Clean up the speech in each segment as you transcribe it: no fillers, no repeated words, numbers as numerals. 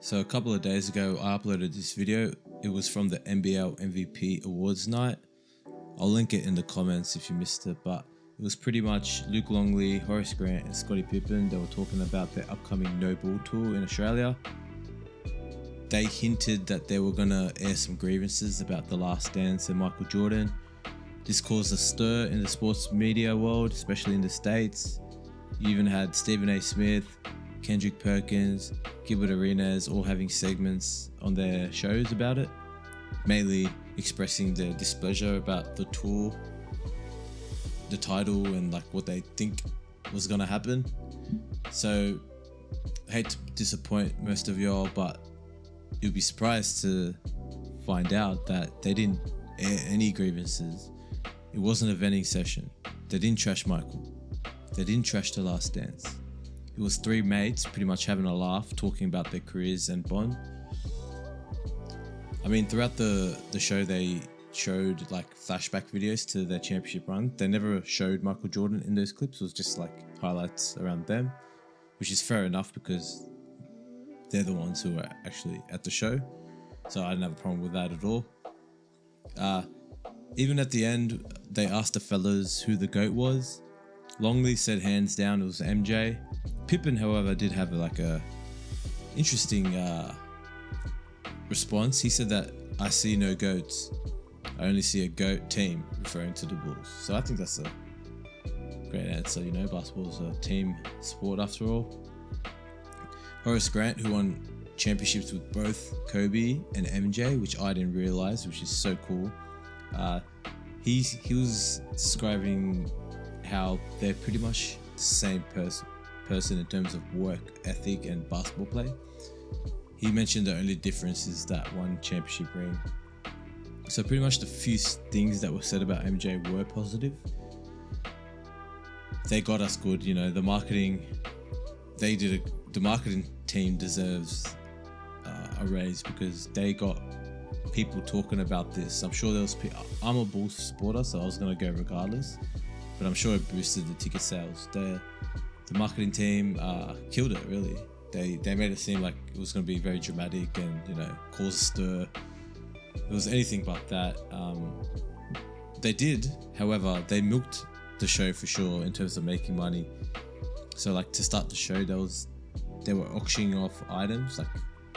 So a couple of days ago, I uploaded this video. It was from the NBL MVP Awards night. I'll link it in the comments if you missed it, but it was pretty much Luke Longley, Horace Grant and Scottie Pippen. They were talking about their upcoming No Ball tour in Australia. They hinted that they were going to air some grievances about The Last Dance and Michael Jordan. This caused a stir in the sports media world, especially in the States. You even had Stephen A. Smith, Kendrick Perkins, Gilbert Arenas all having segments on their shows about it, mainly expressing their displeasure about the tour, the title, and like what they think was going to happen. So I hate to disappoint most of y'all, but you'll be surprised to find out that they didn't air any grievances. It wasn't a venting session. They didn't trash Michael. They didn't trash The Last Dance. It was three mates pretty much having a laugh, talking about their careers and bond. I mean, throughout the show, they showed like flashback videos to their championship run. They never showed Michael Jordan in those clips. It was just like highlights around them, which is fair enough because they're the ones who are actually at the show. So I didn't have a problem with that at all. Even at the end, they asked the fellas who the GOAT was. Longley said hands down it was MJ. Pippen, however, did have like a interesting response. He said that I see no GOATs. I only see a GOAT team, referring to the Bulls. So I think that's a great answer. You know, basketball's a team sport after all. Horace Grant, who won championships with both Kobe and MJ, which I didn't realize, which is so cool. He was describing how they're pretty much the same person in terms of work ethic and basketball play. He mentioned the only difference is that one championship ring. So pretty much the few things that were said about MJ were positive. They got us good, you know, the marketing team deserves a raise because they got people talking about this. I'm sure there was I'm a Bulls supporter, so I was going to go regardless, but I'm sure it boosted the ticket sales. The marketing team killed it, really. They made it seem like it was going to be very dramatic and, you know, cause a stir. It was anything but that. They did, however, they milked the show for sure in terms of making money. So like to start the show, they were auctioning off items, like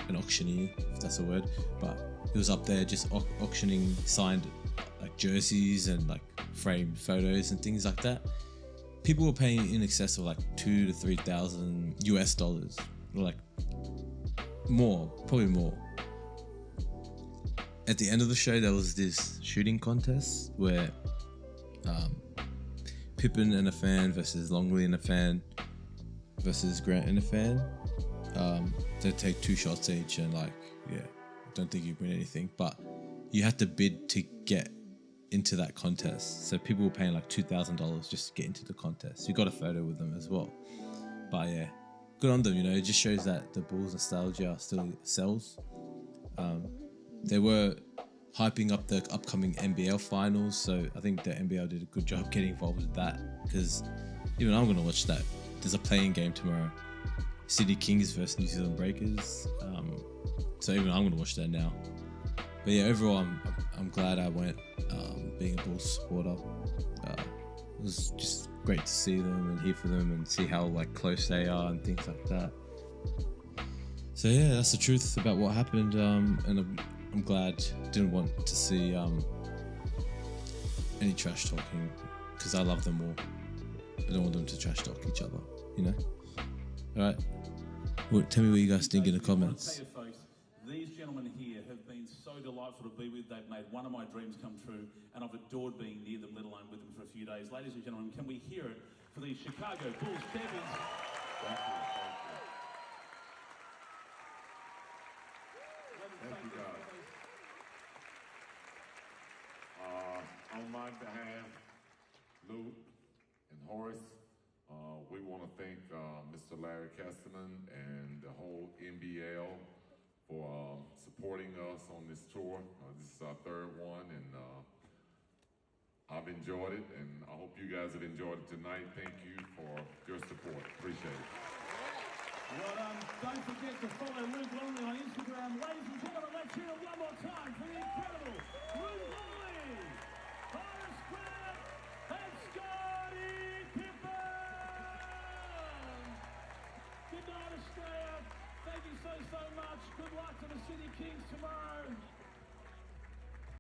an auctioneer, if that's a word, but it was up there just auctioning signed like jerseys and like framed photos and things like that. People were paying in excess of like $2,000 to $3,000 US, or like more, probably more. At the end of the show, there was this shooting contest where Pippen and a fan versus Longley and a fan versus Grant and a fan. They take 2 shots each and like, yeah, don't think you'd win anything, but you had to bid to get into that contest. So people were paying like $2,000 just to get into the contest. You got a photo with them as well. But yeah, good on them, you know, it just shows that the Bulls nostalgia still sells. They were hyping up the upcoming NBL finals, so I think the NBL did a good job getting involved with that because even I'm going to watch that. There's a playing game tomorrow. Sydney Kings versus New Zealand Breakers. So even I'm going to watch that now. But yeah, overall, I'm glad I went, being a Bulls supporter. It was just great to see them and hear from them and see how like close they are and things like that. So yeah, that's the truth about what happened. And I'm glad. Didn't want to see any trash talking because I love them all. I don't want them to trash talk each other, you know? Alright. Well, tell me what you guys think in the comments. These gentlemen here have been so delightful to be with. They've made one of my dreams come true, and I've adored being near them, let alone with them for a few days. Ladies and gentlemen, can we hear it for the Chicago Bulls champions? Thank you. Thank you, guys. On my behalf, Luke and Horace, we want to thank Mr. Larry Kastanen and the whole NBL for supporting us on this tour. This is our 3rd one, and I've enjoyed it, and I hope you guys have enjoyed it tonight. Thank you for your support. Appreciate it. Well done. Don't forget to follow